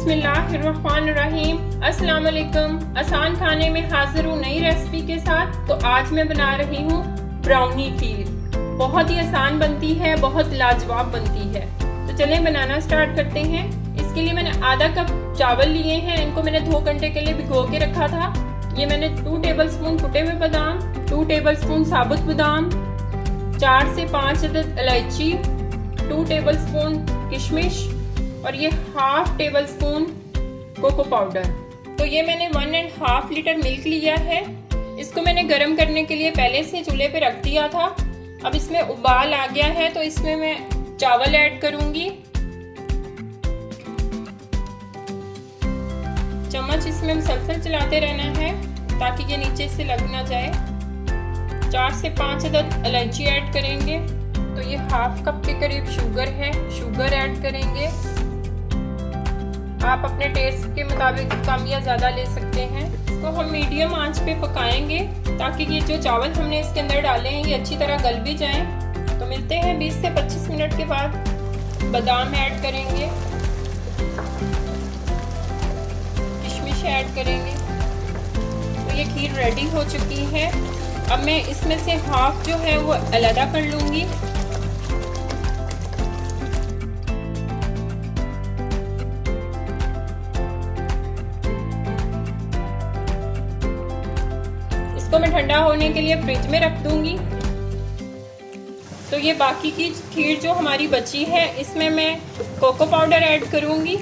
बिस्मिल्लाहिर्रहमानिर्रहीम। अस्सलाम वालेकुम। आसान खाने में हाजिर हूँ नई रेसिपी के साथ। तो आज मैं बना रही हूँ ब्राउनी खीर। बहुत ही आसान बनती है, बहुत लाजवाब बनती है। तो चलें बनाना स्टार्ट करते हैं। इसके लिए मैंने आधा कप चावल लिए हैं। इनको मैंने 2 घंटे के लिए भिगो के रखा था। ये मैंने 2 टेबलस्पून कुटे हुए बादाम, 2 टेबलस्पून साबुत बादाम, 4 से 5 अदद इलायची, 2 टेबलस्पून किशमिश और ये 1/2 टेबलस्पून कोको पाउडर। तो ये मैंने 1.5 लीटर मिल्क लिया है। इसको मैंने गर्म करने के लिए पहले से चूल्हे पे रख दिया था। अब इसमें उबाल आ गया है तो इसमें मैं चावल ऐड करूंगी। चम्मच इसमें मुसलसल चलाते रहना है ताकि ये नीचे से लग ना जाए। 4 से 5 अदद इलायची ऐड करेंगे। तो ये 1/2 कप के करीब शुगर है, शुगर ऐड करेंगे। आप अपने टेस्ट के मुताबिक कम या ज़्यादा ले सकते हैं। इसको हम मीडियम आंच पे पकाएंगे ताकि ये जो चावल हमने इसके अंदर डाले हैं ये अच्छी तरह गल भी जाएं। तो मिलते हैं 20 से 25 मिनट के बाद। बादाम ऐड करेंगे, किशमिश ऐड करेंगे। तो ये खीर रेडी हो चुकी है। अब मैं इसमें से हाफ जो है वो अलग कर लूँगी। इसको मैं ठंडा होने के लिए फ्रिज में रख दूंगी। तो ये बाकी की खीर जो हमारी बची है इसमें मैं कोको पाउडर ऐड करूंगी।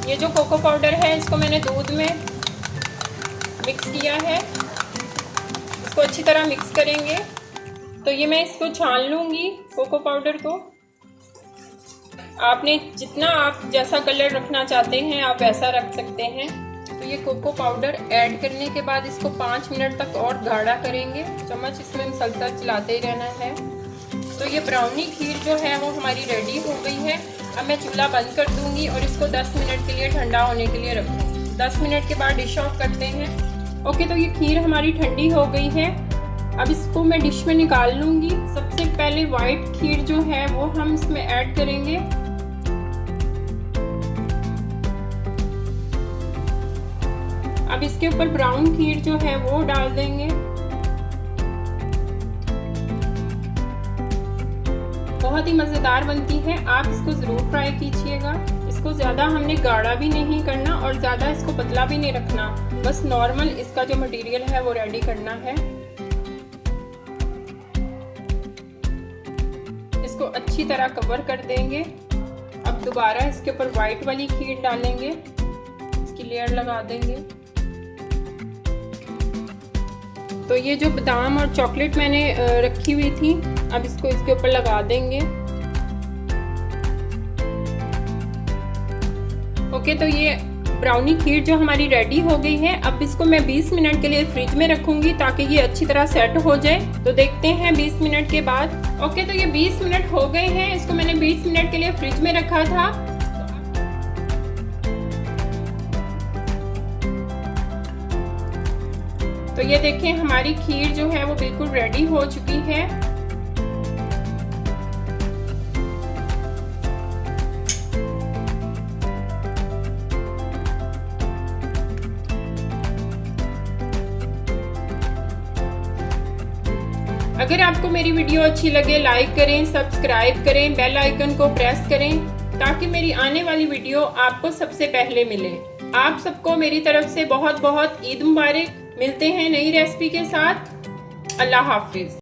ये जो कोको पाउडर है इसको मैंने दूध में मिक्स किया है। इसको अच्छी तरह मिक्स करेंगे। तो ये मैं इसको छान लूंगी कोको पाउडर को। आपने जितना आप जैसा कलर रखना चाहते हैं आप वैसा रख सकते हैं। तो ये कोको पाउडर ऐड करने के बाद इसको 5 मिनट तक और गाढ़ा करेंगे। चम्मच इसमें मुसलसल चलाते ही रहना है। तो ये ब्राउनी खीर जो है वो हमारी रेडी हो गई है। अब मैं चूल्हा बंद कर दूंगी और इसको 10 मिनट के लिए ठंडा होने के लिए रखूँगी। 10 मिनट के बाद डिश आउट करते हैं। ओके, तो ये खीर हमारी ठंडी हो गई है। अब इसको मैं डिश में निकाल लूँगी। सबसे पहले वाइट खीर जो है वो हम इसमें ऐड करेंगे। अब इसके ऊपर ब्राउन खीर जो है वो डाल देंगे। बहुत ही मज़ेदार बनती है, आप इसको ज़रूर ट्राई कीजिएगा। इसको ज़्यादा हमने गाढ़ा भी नहीं करना और ज़्यादा इसको पतला भी नहीं रखना, बस नॉर्मल इसका जो मटेरियल है वो रेडी करना है। इसको अच्छी तरह कवर कर देंगे। अब दोबारा इसके ऊपर वाइट वाली खीर डालेंगे, इसकी लेयर लगा देंगे। तो ये जो बादाम और चॉकलेट मैंने रखी हुई थी अब इसको इसके ऊपर लगा देंगे। ओके, तो ये ब्राउनी खीर जो हमारी रेडी हो गई है। अब इसको मैं 20 मिनट के लिए फ्रिज में रखूंगी ताकि ये अच्छी तरह सेट हो जाए। तो देखते हैं 20 मिनट के बाद। ओके, तो ये 20 मिनट हो गए हैं। इसको मैंने 20 मिनट के लिए फ्रिज में रखा था। तो ये देखें हमारी खीर जो है वो बिल्कुल रेडी हो चुकी है। अगर आपको मेरी वीडियो अच्छी लगे लाइक करें, सब्सक्राइब करें, बेल आइकन को प्रेस करें ताकि मेरी आने वाली वीडियो आपको सबसे पहले मिले। आप सबको मेरी तरफ से बहुत बहुत ईद मुबारक। मिलते हैं नई रेसिपी के साथ। अल्लाह हाफिज।